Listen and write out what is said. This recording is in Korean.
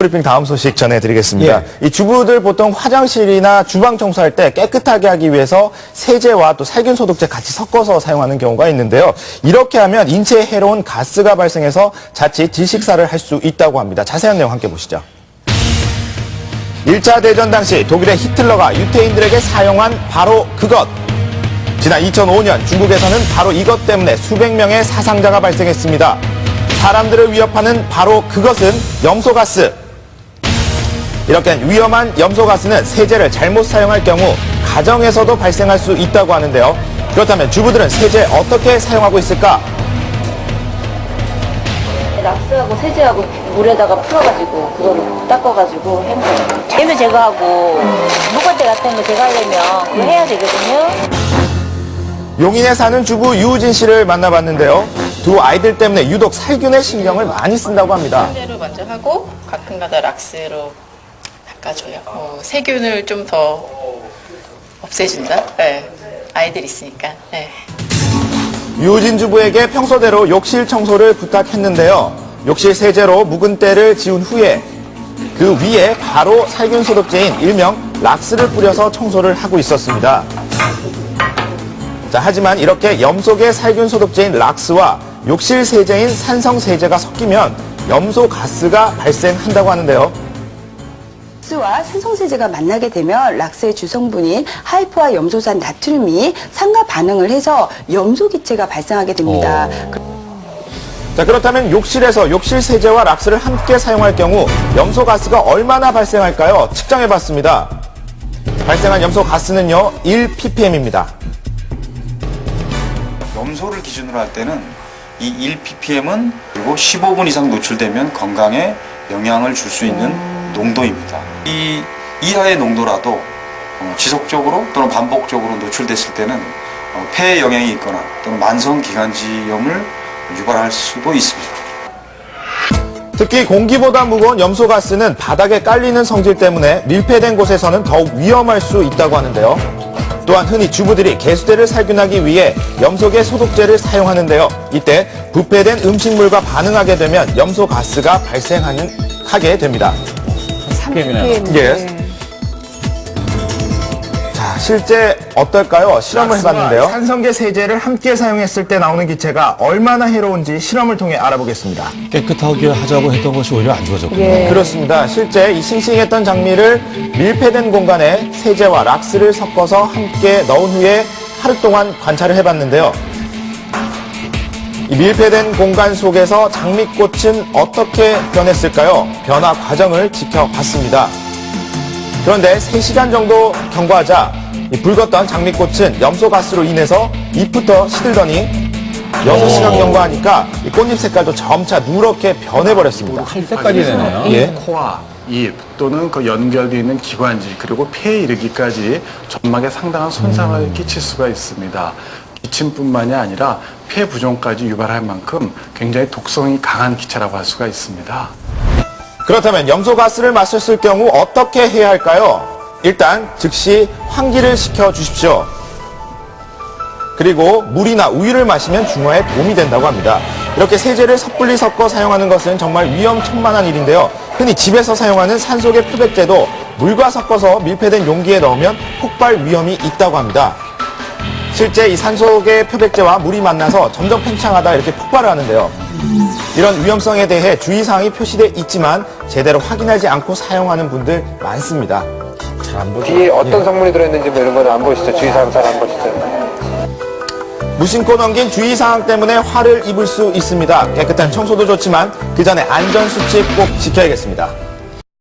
브리핑 다음 소식 전해드리겠습니다. 이 주부들 보통 화장실이나 주방 청소할 때 깨끗하게 하기 위해서 세제와 또 살균 소독제 같이 섞어서 사용하는 경우가 있는데요. 이렇게 하면 인체에 해로운 가스가 발생해서 자칫 질식사를 할 수 있다고 합니다. 자세한 내용 함께 보시죠. 1차 대전 당시 독일의 히틀러가 유태인들에게 사용한 바로 그것. 지난 2005년 중국에서는 바로 이것 때문에 수백 명의 사상자가 발생했습니다. 사람들을 위협하는 바로 그것은 염소가스. 이렇게 위험한 염소가스는 세제를 잘못 사용할 경우 가정에서도 발생할 수 있다고 하는데요. 그렇다면 주부들은 세제 어떻게 사용하고 있을까? 락스하고 세제하고 물에다가 풀어가지고 그거를 닦아가지고 헹궈요. 깨면 제거하고 묵은때 같은 거 제거하려면 그거 해야 되거든요. 용인에 사는 주부 유우진 씨를 만나봤는데요. 두 아이들 때문에 유독 살균에 신경을 많이 쓴다고 합니다. 세제로 먼저 하고 가끔가다 락스로 닦아줘요. 세균을 좀 더 없애준다. 네. 아이들 있으니까. 네. 유우진 주부에게 평소대로 욕실 청소를 부탁했는데요. 욕실 세제로 묵은 때를 지운 후에 그 위에 바로 살균 소독제인 일명 락스를 뿌려서 청소를 하고 있었습니다. 자, 하지만 이렇게 염속의 살균 소독제인 락스와 욕실 세제인 산성 세제가 섞이면 염소 가스가 발생한다고 하는데요. 락스와 산성세제가 만나게 되면 락스의 주성분인 하이포화 염소산 나트륨이 산과 반응을 해서 염소 기체가 발생하게 됩니다. 자, 그렇다면 욕실에서 욕실 세제와 락스를 함께 사용할 경우 염소 가스가 얼마나 발생할까요? 측정해봤습니다. 발생한 염소 가스는요, 1ppm입니다. 염소를 기준으로 할 때는 이 1ppm은 그리고 15분 이상 노출되면 건강에 영향을 줄 수 있는 농도입니다. 이 이하의 농도라도 지속적으로 또는 반복적으로 노출됐을 때는 폐에 영향이 있거나 또는 만성기관지염을 유발할 수도 있습니다. 특히 공기보다 무거운 염소가스는 바닥에 깔리는 성질 때문에 밀폐된 곳에서는 더욱 위험할 수 있다고 하는데요. 또한 흔히 주부들이 개수대를 살균하기 위해 염소계 소독제를 사용하는데요. 이때 부패된 음식물과 반응하게 되면 염소가스가 발생하게 됩니다. 3ppm. 예. 자, 실제 어떨까요? 실험을 해봤는데요. 산성계 세제를 함께 사용했을 때 나오는 기체가 얼마나 해로운지 실험을 통해 알아보겠습니다. 깨끗하게 하자고 했던 것이 오히려 안 좋아졌군요. 그렇습니다. 실제 이 싱싱했던 장미를 밀폐된 공간에 세제와 락스를 섞어서 함께 넣은 후에 하루 동안 관찰을 해봤는데요. 이 밀폐된 공간 속에서 장미꽃은 어떻게 변했을까요? 변화 과정을 지켜봤습니다. 그런데 3시간 정도 경과하자 붉었던 장미꽃은 염소가스로 인해서 잎부터 시들더니 6시간 경과하니까 이 꽃잎 색깔도 점차 누렇게 변해버렸습니다. 색깔이 되네요. 예. 코와 입 또는 그 연결되어 있는 기관지 그리고 폐에 이르기까지 점막에 상당한 손상을 끼칠 수가 있습니다. 기침뿐만이 아니라 폐 부종까지 유발할 만큼 굉장히 독성이 강한 기체라고 할 수가 있습니다. 그렇다면 염소가스를 마셨을 경우 어떻게 해야 할까요? 일단 즉시 환기를 시켜주십시오. 그리고 물이나 우유를 마시면 중화에 도움이 된다고 합니다. 이렇게 세제를 섣불리 섞어 사용하는 것은 정말 위험천만한 일인데요. 흔히 집에서 사용하는 산소계 표백제도 물과 섞어서 밀폐된 용기에 넣으면 폭발 위험이 있다고 합니다. 실제 이 산소계 표백제와 물이 만나서 점점 팽창하다 이렇게 폭발을 하는데요. 이런 위험성에 대해 주의사항이 표시돼 있지만 제대로 확인하지 않고 사용하는 분들 많습니다. 뒤에 어떤 성분이 들어있는지 뭐 이런 건 안 보시죠? 주의사항 잘 안 보시죠? 무심코 넘긴 주의사항 때문에 화를 입을 수 있습니다. 깨끗한 청소도 좋지만 그 전에 안전수칙 꼭 지켜야겠습니다.